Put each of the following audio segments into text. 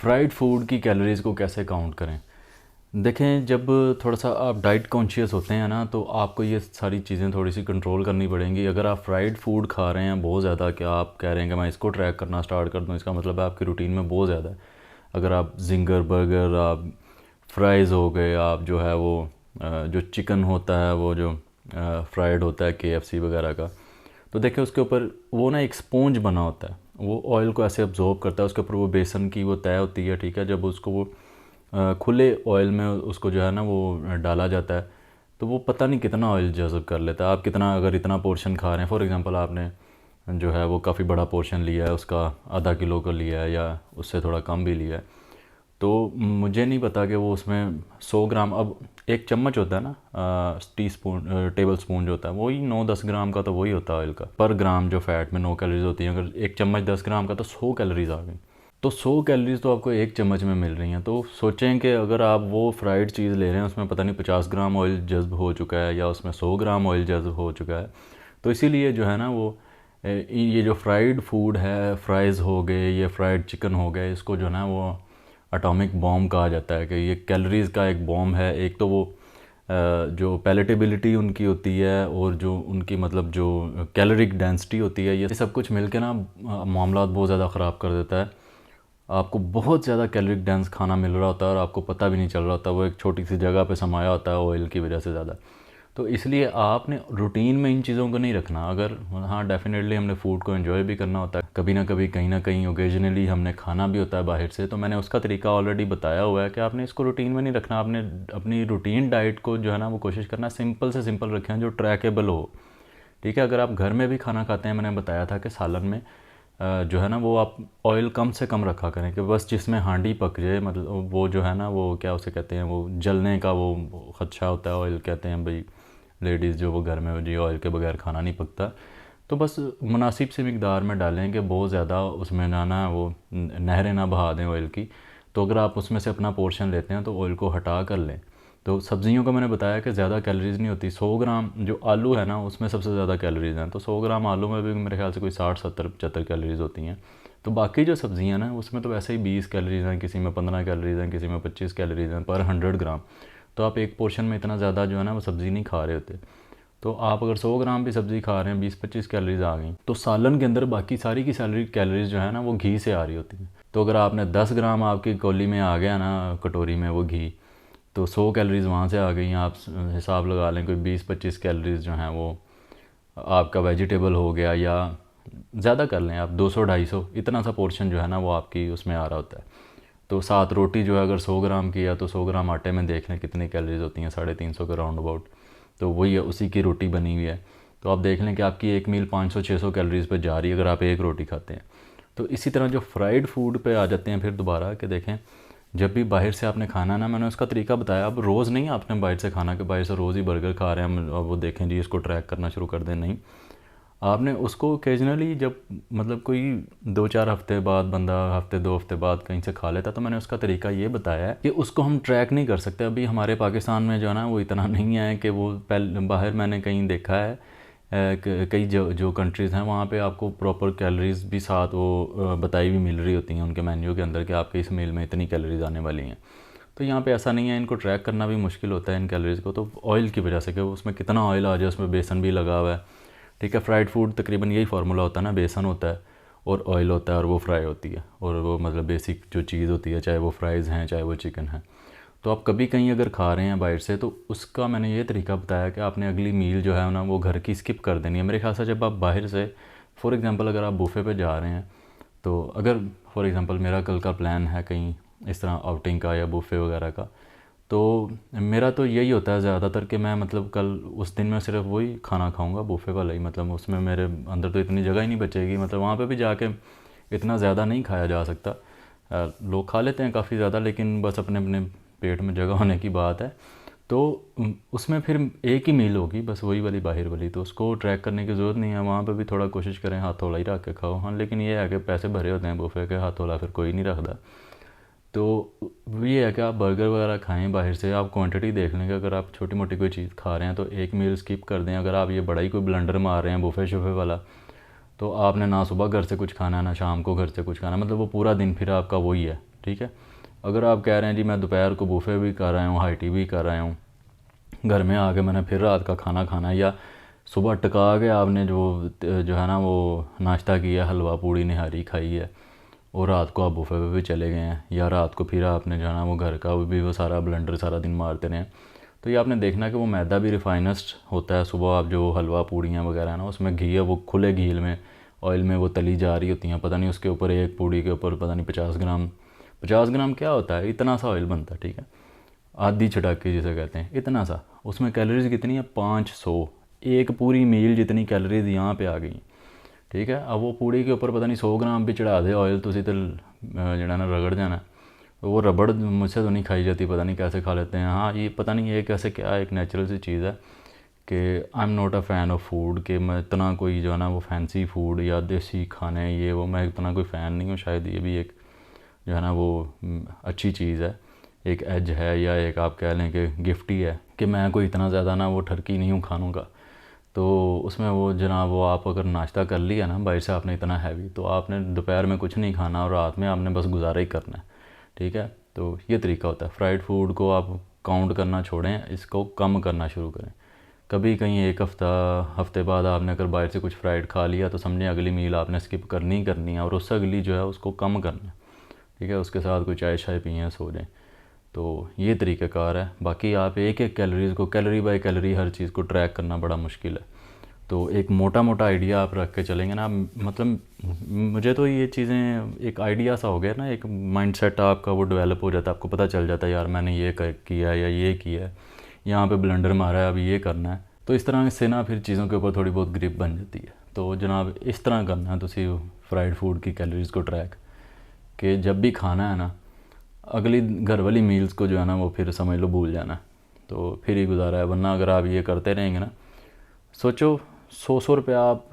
Fried food की calories को कैसे काउंट करें। देखें, जब थोड़ा सा आप डाइट कॉन्शियस होते हैं ना, तो आपको ये सारी चीज़ें थोड़ी सी कंट्रोल करनी पड़ेंगी। अगर आप फ्राइड फूड खा रहे हैं बहुत ज़्यादा, कि आप कह रहे हैं कि मैं इसको ट्रैक करना स्टार्ट कर दूं, इसका मतलब है आपकी रूटीन में बहुत ज़्यादा है। अगर आप जिंगर बर्गर, आप फ्राइज़ हो गए, आप जो है वो जो चिकन होता है वो जो फ्राइड होता है KFC वगैरह का, तो देखिए उसके ऊपर वो ना एक स्पॉन्ज बना होता है, वो ऑयल को ऐसे अब्जॉर्ब करता है। उसके ऊपर वो बेसन की वो तय होती है, ठीक है। जब उसको वो खुले ऑयल में उसको जो है ना वो डाला जाता है, तो वो पता नहीं कितना ऑयल जज़ब कर लेता है। आप कितना, अगर इतना पोर्शन खा रहे हैं, फॉर एग्ज़ाम्पल आपने जो है वो काफ़ी बड़ा पोर्शन लिया है, उसका आधा किलो का लिया है या उससे थोड़ा कम भी लिया है, तो मुझे नहीं पता कि वो उसमें 100 ग्राम, अब एक चम्मच होता है ना, टी स्पून टेबल स्पून जो होता है, वही 9-10 ग्राम का तो वही होता है ऑयल का। पर ग्राम जो फैट में 9 कैलोरीज होती हैं, अगर एक चम्मच 10 ग्राम का तो 100 कैलोरीज आ गई। तो 100 कैलोरीज तो आपको एक चम्मच में मिल रही हैं। तो सोचें कि अगर आप वो फ्राइड चीज़ ले रहे हैं, उसमें पता नहीं 50 ग्राम ऑयल जज्ब हो चुका है या उसमें 100 ग्राम ऑयल जज्ब हो चुका है। तो इसीलिए जो है ना वो ये जो फ्राइड फूड है, फ्राइज़ हो गए, ये फ्राइड चिकन हो गए, इसको जो है ना वो एटॉमिक बॉम्ब कहा जाता है कि ये कैलोरीज़ का एक बॉम्ब है। एक तो वो जो पैलेटेबिलिटी उनकी होती है और जो उनकी मतलब जो कैलोरिक डेंसिटी होती है, ये सब कुछ मिलके ना मामला बहुत ज़्यादा ख़राब कर देता है। आपको बहुत ज़्यादा कैलोरिक डेंस खाना मिल रहा होता है और आपको पता भी नहीं चल रहा होता, वो एक छोटी सी जगह पे समाया होता है ऑयल की वजह से ज़्यादा। तो इसलिए आपने रूटीन में इन चीज़ों को नहीं रखना। अगर हाँ, डेफिनेटली हमने फूड को एंजॉय भी करना होता है, कभी ना कभी कहीं ना कहीं ओकेजनली हमने खाना भी होता है बाहर से, तो मैंने उसका तरीका ऑलरेडी बताया हुआ है कि आपने इसको रूटीन में नहीं रखना। आपने अपनी रूटीन डाइट को जो है ना वो कोशिश करना सिंपल से सिंपल रखें, जो ट्रैकेबल हो, ठीक है। अगर आप घर में भी खाना खाते हैं, मैंने बताया था कि सालन में जो है ना वो आप ऑयल कम से कम रखा करें, कि बस जिसमें हांडी पक जाए, मतलब वो जो है ना वो क्या उसे कहते हैं, वो जलने का वो खदशा होता है, ऑयल कहते हैं भाई लेडीज़ जो वो घर में जी ऑयल के बगैर खाना नहीं पकता। तो बस मुनासिब सी मिकदार में डालें कि बहुत ज़्यादा उसमें ना वो नहरें ना बहा दें ऑयल की। तो अगर आप उसमें से अपना पोर्शन लेते हैं तो ऑयल को हटा कर लें। तो सब्ज़ियों का मैंने बताया कि ज़्यादा कैलोरीज़ नहीं होती। 100 ग्राम जो आलू है ना उसमें सबसे ज़्यादा कैलोरीज़ हैं, तो 100 ग्राम आलू में भी मेरे ख्याल से कोई 60-70-75 कैलोरीज़ होती हैं। तो बाकी जो सब्ज़ियाँ ना उसमें तो वैसे ही 20 कैलोरीज़ हैं, किसी में 15 कैलोरीज़ हैं, किसी में 25 कैलोरीज़ हैं पर 100 ग्राम। तो आप एक पोर्शन में इतना ज़्यादा जो है ना वो सब्ज़ी नहीं खा रहे होते। तो आप अगर 100 ग्राम भी सब्ज़ी खा रहे हैं, 20-25 कैलोरीज़ आ गई, तो सालन के अंदर बाकी सारी की सारी कैलोरीज़ जो है ना वो घी से आ रही होती हैं। तो अगर आपने 10 ग्राम आपकी कौली में आ गया ना, कटोरी में वो घी, तो 100 कैलोरीज़ वहाँ से आ गई हैं। आप हिसाब लगा लें कोई 20-25 कैलोरीज़ जो हैं वो आपका वेजिटेबल हो गया, या ज़्यादा कर लें आप 200-250, इतना सा पोर्शन जो है ना वो आपकी उसमें आ रहा होता है। तो 7 रोटी जो है अगर 100 ग्राम की है, तो 100 ग्राम आटे में देख लें कितनी कैलोरीज़ होती हैं, 350 के राउंड अबाउट। तो वही है, उसी की रोटी बनी हुई है। तो आप देख लें कि आपकी एक मील 500-600 कैलोरीज़ पे जा रही है अगर आप एक रोटी खाते हैं। तो इसी तरह जो फ्राइड फूड पे आ जाते हैं फिर दोबारा, कि देखें जब भी बाहर से आपने खाना ना, मैंने उसका तरीका बताया। अब रोज़ नहीं आपने बाहर से खाना, कि बाहर से रोज़ ही बर्गर खा रहे हैं अब वो देखें जी इसको ट्रैक करना शुरू कर दें, नहीं। आपने उसको ओकेजनली, जब मतलब कोई 2-4 हफ़्ते बाद बंदा, हफ़्ते 2 हफ़्ते बाद कहीं से खा लेता, तो मैंने उसका तरीका ये बताया है कि उसको हम ट्रैक नहीं कर सकते। अभी हमारे पाकिस्तान में जो है ना वो इतना नहीं है कि वो बाहर मैंने कहीं देखा है कई जो कंट्रीज़ हैं वहाँ पे आपको प्रॉपर कैलोरीज़ भी साथ वो बताई भी मिल रही होती हैं उनके मेन्यू के अंदर, कि आपके इस मील में इतनी कैलोरीज़ आने वाली हैं। तो यहाँ पे ऐसा नहीं है, इनको ट्रैक करना भी मुश्किल होता है इन कैलोरीज़ को, तो ऑयल की वजह से, कि उसमें कितना ऑयल आ जाए, उसमें बेसन भी लगा हुआ है, ठीक है। फ्राइड फूड तकरीबन यही फार्मूला होता है ना, बेसन होता है और ऑयल होता है और वो फ्राई होती है, और वो मतलब बेसिक जो चीज़ होती है, चाहे वो फ्राइज़ हैं चाहे वो चिकन है। तो आप कभी कहीं अगर खा रहे हैं बाहर से, तो उसका मैंने ये तरीका बताया कि आपने अगली मील जो है ना वो घर की स्किप कर देनी है। मेरे ख्याल से जब आप बाहर से, फॉर एग्ज़ाम्पल अगर आप बुफ़े पे जा रहे हैं, तो अगर फॉर एग्ज़ाम्पल मेरा कल का प्लान है कहीं इस तरह आउटिंग का या बुफ़े वगैरह का, तो मेरा तो यही होता है ज़्यादातर कि मैं मतलब कल उस दिन मैं सिर्फ वही खाना खाऊंगा बुफ़े वाला ही, मतलब उसमें मेरे अंदर तो इतनी जगह ही नहीं बचेगी, मतलब वहाँ पे भी जाके इतना ज़्यादा नहीं खाया जा सकता। लोग खा लेते हैं काफ़ी ज़्यादा, लेकिन बस अपने अपने पेट में जगह होने की बात है। तो उसमें फिर एक ही मील होगी बस, वही वाली बाहर वाली, तो उसको ट्रैक करने की ज़रूरत नहीं है। वहाँ पे भी थोड़ा कोशिश करें हाथ थोड़ा ही रख के खाओ, हाँ, लेकिन ये है कि पैसे भरे होते हैं बुफ़े के, हाथ थोड़ा फिर कोई नहीं रखता। तो ये है कि आप बर्गर वगैरह खाएं बाहर से, आप क्वांटिटी देख लें कि अगर आप छोटी मोटी कोई चीज़ खा रहे हैं तो एक मील स्किप कर दें। अगर आप ये बड़ा ही कोई ब्लंडर मार रहे हैं बुफ़े शुफ़े वाला, तो आपने ना सुबह घर से कुछ खाना है ना शाम को घर से कुछ खाना, मतलब वो पूरा दिन फिर आपका वही है ठीक है। अगर आप कह रहे हैं जी मैं दोपहर को बुफे भी कर रहा हूँ, हाई टी भी कर रहा हूँ, घर में आके मैंने फिर रात का खाना खाना है, या सुबह टका के आपने जो है ना वो नाश्ता किया, हलवा पूड़ी निहारी खाई है, और रात को आप बुफे पे भी चले गए हैं, या रात को फिर आपने जो है ना वो घर का भी वो सारा ब्लेंडर सारा दिन मारते रहे, तो ये आपने देखना कि वो मैदा भी रिफाइनस्ट होता है। सुबह आप जो हलवा पूड़ियाँ वगैरह है ना, उसमें घी है, वो खुले घी में ऑयल में वो तली जा रही होती हैं, पता नहीं उसके ऊपर एक पूड़ी के ऊपर पता नहीं 50 ग्राम, 50 ग्राम क्या होता है, इतना सा ऑयल बनता है, ठीक है, आधी चटाके जिसे कहते हैं, इतना सा। उसमें कैलोरीज कितनी है, 500, एक पूरी मील जितनी कैलोरीज यहाँ पे आ गई, ठीक है। अब वो पूड़ी के ऊपर पता नहीं 100 ग्राम भी चढ़ा दे ऑयल, तो तो जड़ा ना रगड़ जाना, तो वो रबड़ मुझसे तो नहीं खाई जाती, पता नहीं कैसे खा लेते हैं। हाँ ये पता नहीं ये कैसे, क्या एक नेचुरल सी चीज़ है कि I am not a fan of food, कि मैं इतना कोई जो है ना वो फैंसी फूड या देसी खाने ये वो मैं इतना कोई फ़ैन नहीं हूँ। शायद ये भी एक जो है ना वो अच्छी चीज़ है, एक एज है, या एक आप कह लें कि गिफ्ट ही है, कि मैं कोई इतना ज़्यादा ना वो ठरकी नहीं हूँ खानों का। तो उसमें वो जनाब वो आप अगर नाश्ता कर लिया ना बाहर से आपने इतना हैवी, तो आपने दोपहर में कुछ नहीं खाना और रात में आपने बस गुजारा ही करना है, ठीक है। तो ये तरीका होता है। फ्राइड फूड को आप काउंट करना छोड़ें, इसको कम करना शुरू करें। कभी कहीं एक हफ्ते बाद आपने अगर बाहर से कुछ फ्राइड खा लिया, तो समझें अगली मील आपने स्किप करनी ही करनी है, और उससे अगली जो है उसको कम करना है, ठीक है। उसके साथ कोई चाय शाय पिए, सो जाएँ। तो ये तरीक़ाकार है। बाकी आप एक एक कैलोरीज़ को कैलोरी बाय कैलोरी हर चीज़ को ट्रैक करना बड़ा मुश्किल है। तो एक मोटा मोटा आइडिया आप रख के चलेंगे ना, मतलब मुझे तो ये चीज़ें एक आइडिया सा हो गया ना, एक माइंडसेट आपका वो डेवलप हो जाता है, आपको पता चल जाता है यार मैंने ये किया है या ये किया है, यहाँ पे ब्लेंडर मारा है, अब ये करना है। तो इस तरह से ना फिर चीज़ों के ऊपर थोड़ी बहुत ग्रिप बन जाती है। तो जनाब इस तरह करना है तुसी फ्राइड फूड की कैलोरीज़ को ट्रैक, कि जब भी खाना है ना, अगली घर वाली मील्स को जो है ना वो फिर समझ लो भूल जाना, तो फिर ही गुजारा है। वरना अगर आप ये करते रहेंगे ना, सोचो 100 रुपया आप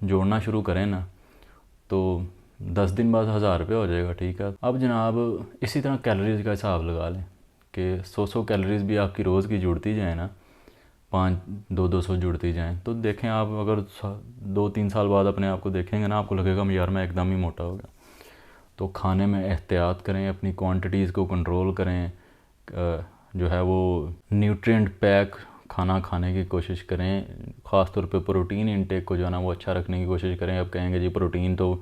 जोड़ना शुरू करें ना, तो 10 दिन बाद 1000 रुपया हो जाएगा, ठीक है। अब जनाब इसी तरह कैलोरीज़ का हिसाब लगा लें कि 100 कैलोरीज़ भी आपकी रोज़ की जुड़ती जाए ना, 200 जुड़ती जाएँ, तो देखें आप अगर 2-3 साल बाद अपने आप को देखेंगे ना, आपको लगेगा यार मैं एकदम ही मोटा हो गया। तो खाने में एहतियात करें, अपनी क्वांटिटीज़ को कंट्रोल करें, जो है वो न्यूट्रिएंट पैक खाना खाने की कोशिश करें। ख़ास तौर पे प्रोटीन इंटेक को जो है ना वो अच्छा रखने की कोशिश करें। अब कहेंगे जी प्रोटीन तो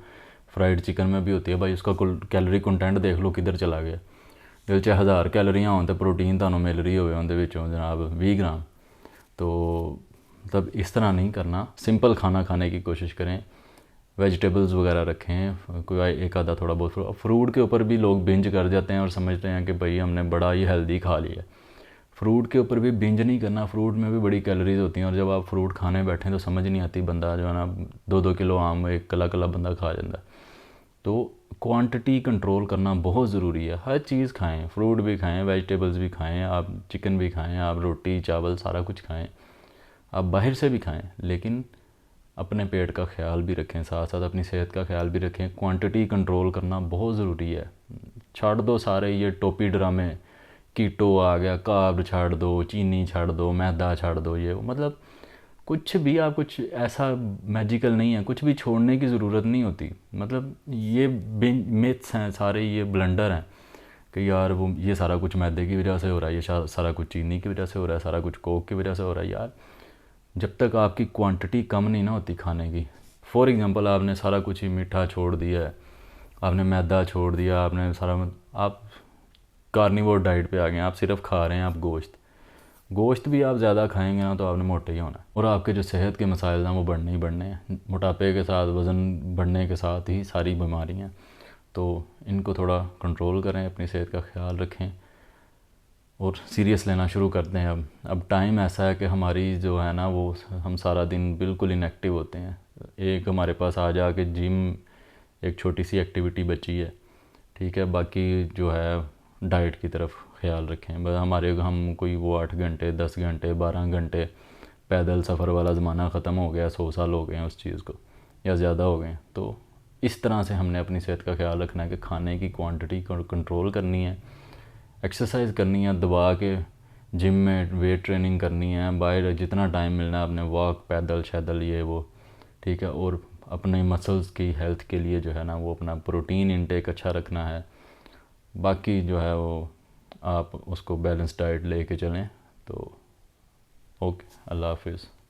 फ्राइड चिकन में भी होती है, भाई उसका कैलोरी कंटेंट देख लो किधर चला गया। जो 1000 कैलोरियाँ हों तो प्रोटीन ਤੁਹਾਨੂੰ मिल रही होवे उनके विचों जनाब 20 ग्राम। तो मतलब इस तरह नहीं करना, सिंपल खाना खाने की कोशिश करें, वेजिटेबल्स वगैरह रखें, कोई एक आधा थोड़ा बहुत। फ्रूट के ऊपर भी लोग बिंज कर जाते हैं और समझते हैं कि भाई हमने बड़ा ही हेल्दी खा लिया। फ्रूट के ऊपर भी बिंज नहीं करना, फ्रूट में भी बड़ी कैलोरीज होती हैं, और जब आप फ्रूट खाने बैठें तो समझ नहीं आती, बंदा जो है ना 2-2 किलो आम एक कला कला बंदा खा जाता है। तो क्वांटिटी कंट्रोल करना बहुत ज़रूरी है। हर चीज़ खाएं, फ्रूट भी खाएं, वेजिटेबल्स भी खाएं, आप चिकन भी खाएं, आप रोटी चावल सारा कुछ खाएं, आप बाहर से भी खाएं, लेकिन अपने पेट का ख्याल भी रखें, साथ साथ अपनी सेहत का ख्याल भी रखें। क्वांटिटी कंट्रोल करना बहुत ज़रूरी है। छाड़ दो सारे ये टोपी ड्रामे, कीटो आ गया, कार्ब छाड़ दो, चीनी छाड़ दो, मैदा छाड़ दो, ये मतलब कुछ भी आप कुछ ऐसा मैजिकल नहीं है, कुछ भी छोड़ने की ज़रूरत नहीं होती। मतलब ये मिथ्स हैं सारे, ये ब्लंडर हैं कि यार वो ये सारा कुछ मैदे की वजह से हो रहा है, ये सारा कुछ चीनी की वजह से हो रहा है, सारा कुछ कोक की वजह से हो रहा है। यार जब तक आपकी क्वांटिटी कम नहीं ना होती खाने की, फॉर एग्ज़ाम्पल आपने सारा कुछ ही मीठा छोड़ दिया है, आपने मैदा छोड़ दिया, आपने सारा आप कार्निवोर डाइट पे आ गए, आप सिर्फ खा रहे हैं आप गोश्त भी आप ज़्यादा खाएंगे ना तो आपने मोटे ही होना है, और आपके जो सेहत के मसाइल हैं वो बढ़ने ही बढ़ने हैं। मोटापे के साथ वज़न बढ़ने के साथ ही सारी बीमारियाँ, तो इनको थोड़ा कंट्रोल करें, अपनी सेहत का ख्याल रखें और सीरियस लेना शुरू करते हैं। अब टाइम ऐसा है कि हमारी जो है ना वो हम सारा दिन बिल्कुल इनएक्टिव होते हैं। एक हमारे पास आ जा के जिम एक छोटी सी एक्टिविटी बची है, ठीक है, बाकी जो है डाइट की तरफ ख्याल रखें। बस हम कोई वो 8 घंटे 10 घंटे 12 घंटे पैदल सफ़र वाला ज़माना ख़त्म हो गया, 100 साल हो गए हैं उस चीज़ को या ज़्यादा हो गए। तो इस तरह से हमने अपनी सेहत का ख्याल रखना है कि खाने की क्वांटिटी कंट्रोल करनी है, एक्सरसाइज करनी है, दबा के जिम में वेट ट्रेनिंग करनी है, बाहर जितना टाइम मिलना है अपने वॉक पैदल शैदल ये वो, ठीक है, और अपने मसल्स की हेल्थ के लिए जो है ना वो अपना प्रोटीन इंटेक अच्छा रखना है, बाकी जो है वो आप उसको बैलेंस डाइट लेके चलें। तो ओके, अल्लाह हाफिज़।